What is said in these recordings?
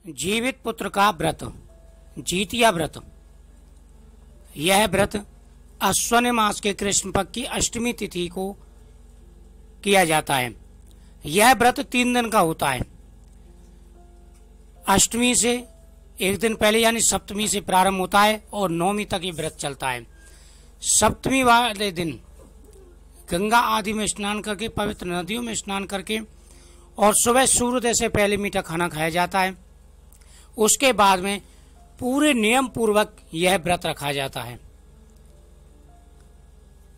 जीवित पुत्र का व्रत, जीतिया व्रत। यह व्रत अश्विन मास के कृष्ण पक्ष की अष्टमी तिथि को किया जाता है। यह व्रत 3 दिन का होता है। अष्टमी से एक दिन पहले यानी सप्तमी से प्रारंभ होता है और नवमी तक ये व्रत चलता है। सप्तमी वाले दिन गंगा आदि में स्नान करके, पवित्र नदियों में स्नान करके और सुबह सूर्योदय से पहले मीठा खाना खाया जाता है। उसके बाद में पूरे नियम पूर्वक यह व्रत रखा जाता है।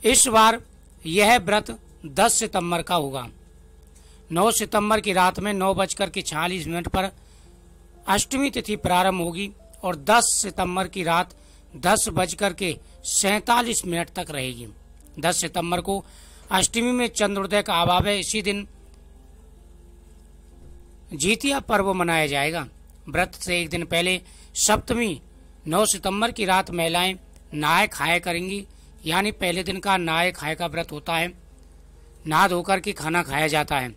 इस बार यह व्रत 10 सितंबर का होगा। 9 सितंबर की रात में 9:46 पर अष्टमी तिथि प्रारंभ होगी और 10 सितंबर की रात 10:47 तक रहेगी। 10 सितंबर को अष्टमी में चंद्रोदय का अभाव है। इसी दिन जीतिया पर्व मनाया जाएगा। व्रत से एक दिन पहले सप्तमी 9 सितंबर की रात महिलाएं नहाय खाया करेंगी, यानी पहले दिन का नहाय खाए का व्रत होता है। नहा धोकर के खाना खाया जाता है।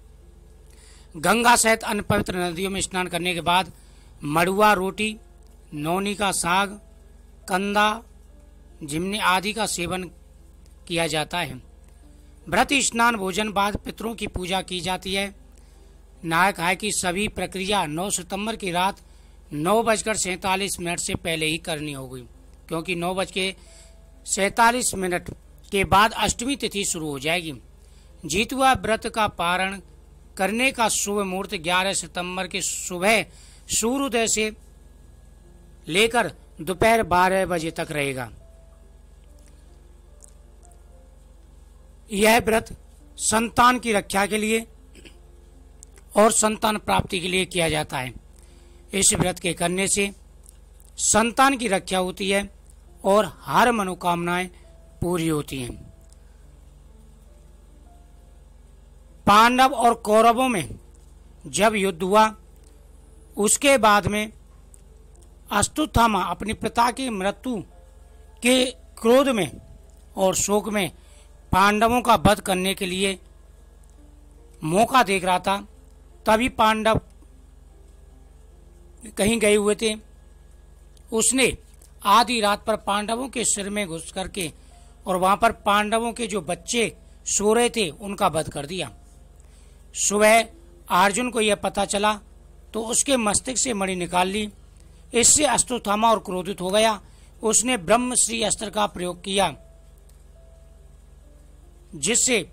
गंगा सहित अन्य पवित्र नदियों में स्नान करने के बाद मड़ुआ रोटी, नौनी का साग, कंदा, जिमनी आदि का सेवन किया जाता है। व्रत स्नान भोजन बाद पितरों की पूजा की जाती है। नहाय खाए की सभी प्रक्रिया 9 सितंबर की रात 9:47 से पहले ही करनी होगी, क्योंकि 9:47 के बाद अष्टमी तिथि शुरू हो जाएगी। जीतुआ व्रत का पारण करने का शुभ मुहूर्त 11 सितंबर के सुबह सूर्योदय से लेकर दोपहर 12 बजे तक रहेगा। यह व्रत संतान की रक्षा के लिए और संतान प्राप्ति के लिए किया जाता है। इस व्रत के करने से संतान की रक्षा होती है और हर मनोकामनाएं पूरी होती हैं। पांडव और कौरवों में जब युद्ध हुआ, उसके बाद में अश्वत्थामा अपने पिता की मृत्यु के क्रोध में और शोक में पांडवों का वध करने के लिए मौका देख रहा था। तभी पांडव कहीं गए हुए थे। उसने आधी रात पर पांडवों के सिर में घुस करके और वहां पर पांडवों के जो बच्चे सो रहे थे उनका वध कर दिया। सुबह अर्जुन को यह पता चला तो उसके मस्तिष्क से मणि निकाल ली। इससे अश्वत्थामा और क्रोधित हो गया। उसने ब्रह्मश्री अस्त्र का प्रयोग किया, जिससे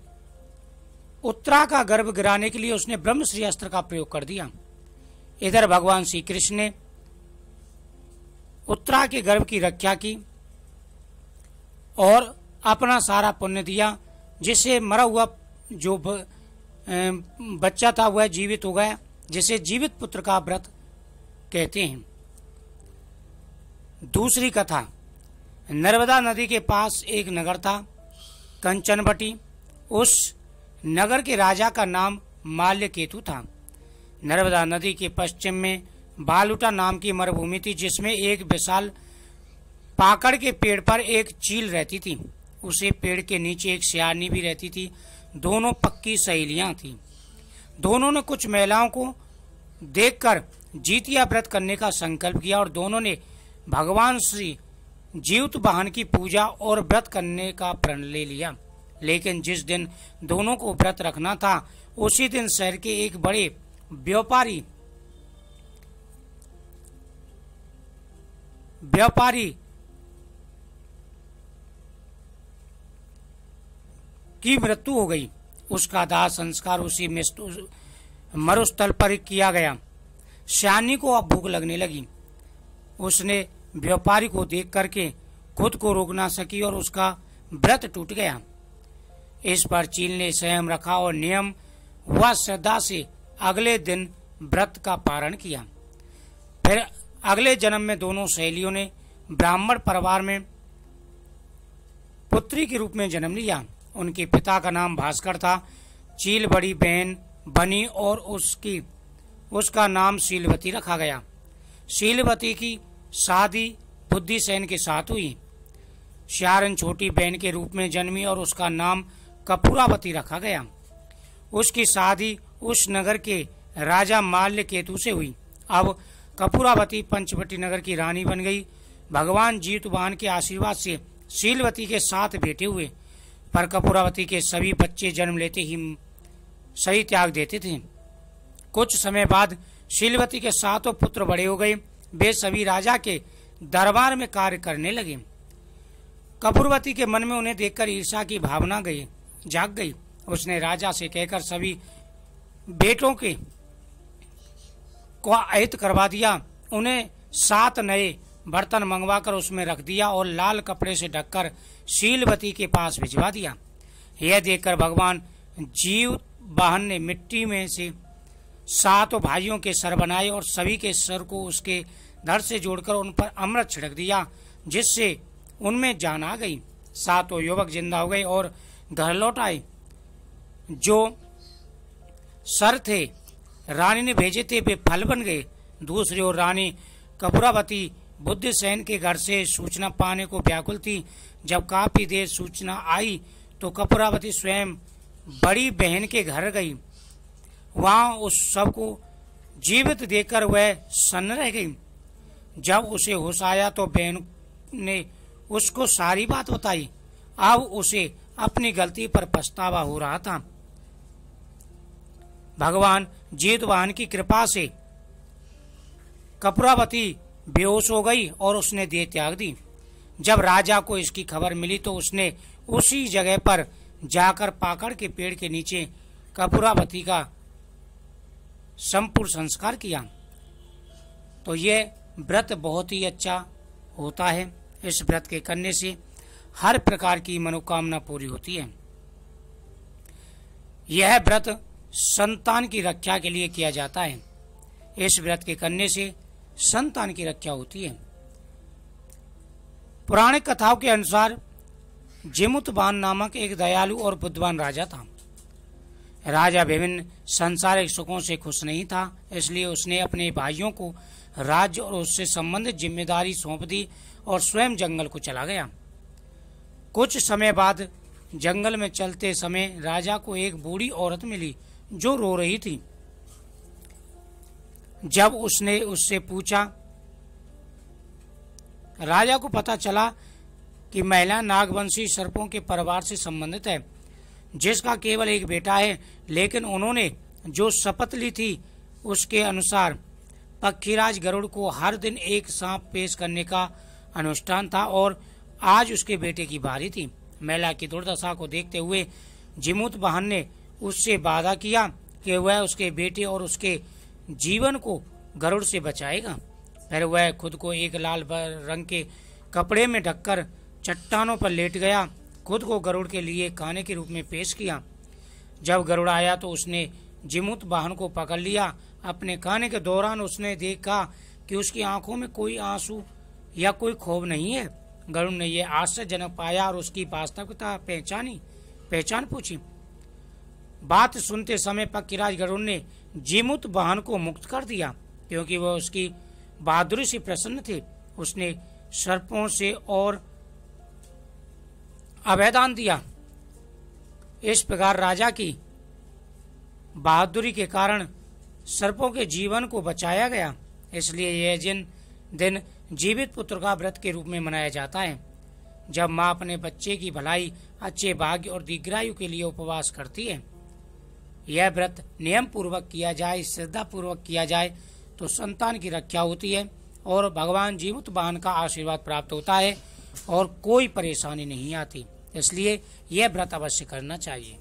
उत्तरा का गर्भ गिराने के लिए उसने ब्रह्मश्री अस्त्र का प्रयोग कर दिया। इधर भगवान श्री कृष्ण ने उत्तरा के गर्भ की रक्षा की और अपना सारा पुण्य दिया, जिससे मरा हुआ जो बच्चा था वह जीवित हो गया, जिसे जीवित पुत्र का व्रत कहते हैं। दूसरी कथा, नर्मदा नदी के पास एक नगर था, कंचनवटी। उस नगर के राजा का नाम माल्यकेतु था। नर्मदा नदी के पश्चिम में बालूटा नाम की मरुभूमि थी, जिसमें एक विशाल पाकड़ के पेड़ पर एक चील रहती थी। उसे पेड़ के नीचे एक सियानी भी रहती थी। दोनों पक्की सहेलियां थीं। दोनों ने कुछ महिलाओं को देखकर जीतिया व्रत करने का संकल्प किया और दोनों ने भगवान श्री जीवित वाहन की पूजा और व्रत करने का प्रण ले लिया। लेकिन जिस दिन दोनों को व्रत रखना था, उसी दिन शहर के एक बड़े व्यापारी की मृत्यु हो गई। उसका दाह संस्कार उसी मरुस्थल पर किया गया। श्यानी को अब भूख लगने लगी। उसने व्यापारी को देख करके खुद को रोक ना सकी और उसका व्रत टूट गया। इस पर चील ने संयम रखा और नियम व श्रद्धा से अगले दिन व्रत का पारण किया। फिर अगले जन्म में दोनों सहेलियों ने ब्राह्मण परिवार में पुत्री के रूप में जन्म लिया। उनके पिता का नाम भास्कर था। चील बड़ी बहन बनी और उसका नाम शीलवती रखा गया। शीलवती की शादी बुद्धिसेन के साथ हुई। श्यारन छोटी बहन के रूप में जन्मी और उसका नाम कपूरावती रखा गया। उसकी शादी उस नगर के राजा माल्यकेतु से हुई। अब कपूरावती पंचवटी नगर की रानी बन गई। भगवान जीतवाहन के आशीर्वाद से शीलवती के 7 बेटे हुए, पर कपूरावती के सभी बच्चे जन्म लेते ही शरीर त्याग देते थे। कुछ समय बाद शीलवती के 7 पुत्र बड़े हो गए। वे सभी राजा के दरबार में कार्य करने लगे। कपूरवती के मन में उन्हें देखकर ईर्ष्या की भावना जाग गई। उसने राजा से कहकर सभी बेटों के को अहित करवा दिया। उन्हें 7 नए बर्तन मंगवाकर उसमें रख दिया और लाल कपड़े से ढककर शीलवती के पास भिजवा दिया। यह देखकर भगवान जीतवाहन ने मिट्टी में से 7 भाइयों के सर बनाए और सभी के सर को उसके धड़ से जोड़कर उन पर अमृत छिड़क दिया, जिससे उनमें जान आ गई। 7 युवक जिंदा हो गए और घर लौट आए। जो सर थे रानी ने भेजे थे वे फल बन गए। दूसरी ओर रानी कपूरावती बुद्धसेन के घर से सूचना पाने को व्याकुल थी। जब काफी देर सूचना आई तो कपूरावती स्वयं बड़ी बहन के घर गई। वहां उस सब को जीवित देखकर वह सन्न रह गई। जब उसे होश आया तो बहन ने उसको सारी बात बताई। अब उसे अपनी गलती पर पछतावा हो रहा था। भगवान जीतवाहन की कृपा से कपूरावती बेहोश हो गई और उसने देह त्याग दी। जब राजा को इसकी खबर मिली तो उसने उसी जगह पर जाकर पाकड़ के पेड़ के नीचे कपूरावती का संपूर्ण संस्कार किया। तो यह व्रत बहुत ही अच्छा होता है। इस व्रत के करने से हर प्रकार की मनोकामना पूरी होती है। यह व्रत संतान की रक्षा के लिए किया जाता है। इस व्रत के करने से संतान की रक्षा होती है। पुराण कथाओं के अनुसार जीमूतवाहन नामक एक दयालु और बुद्धिमान राजा था। राजा विभिन्न सांसारिक सुखों से खुश नहीं था, इसलिए उसने अपने भाइयों को राज्य और उससे संबंधित जिम्मेदारी सौंप दी और स्वयं जंगल को चला गया। कुछ समय बाद जंगल में चलते समय राजा को एक बूढ़ी औरत मिली जो रो रही थी। जब उसने उससे पूछा, राजा को पता चला कि महिला नागवंशी सर्पों के परिवार से संबंधित है, जिसका केवल एक बेटा है। लेकिन उन्होंने जो शपथ ली थी उसके अनुसार पक्षीराज गरुड़ को हर दिन एक सांप पेश करने का अनुष्ठान था और आज उसके बेटे की बारी थी। महिला की दुर्दशा को देखते हुए जीमूतवाहन ने उससे वादा किया कि वह उसके बेटे और उसके जीवन को गरुड़ से बचाएगा। फिर वह खुद को एक लाल रंग के कपड़े में ढककर चट्टानों पर लेट गया, खुद को गरुड़ के लिए खाने के रूप में पेश किया। जब गरुड़ आया तो उसने जीमूतवाहन को पकड़ लिया। अपने खाने के दौरान उसने देखा कि उसकी आंखों में कोई आंसू या कोई क्षोभ नहीं है। गरुड़ ने यह आश्चर्यजनक पाया और उसकी वास्तविकता पहचान पूछी। बात सुनते समय पक्षीराज गरुड़ ने जीमूतवाहन को मुक्त कर दिया, क्योंकि वह उसकी बहादुरी से प्रसन्न थे। उसने सर्पों से और अभयदान दिया। इस प्रकार राजा की बहादुरी के कारण सर्पों के जीवन को बचाया गया। इसलिए यह दिन जीवित पुत्र का व्रत के रूप में मनाया जाता है। जब माँ अपने बच्चे की भलाई, अच्छे भाग्य और दीर्घायु के लिए उपवास करती है। यह व्रत नियम पूर्वक किया जाए, श्रद्धा पूर्वक किया जाए तो संतान की रक्षा होती है और भगवान जीमूतवाहन का आशीर्वाद प्राप्त होता है और कोई परेशानी नहीं आती। इसलिए यह व्रत अवश्य करना चाहिए।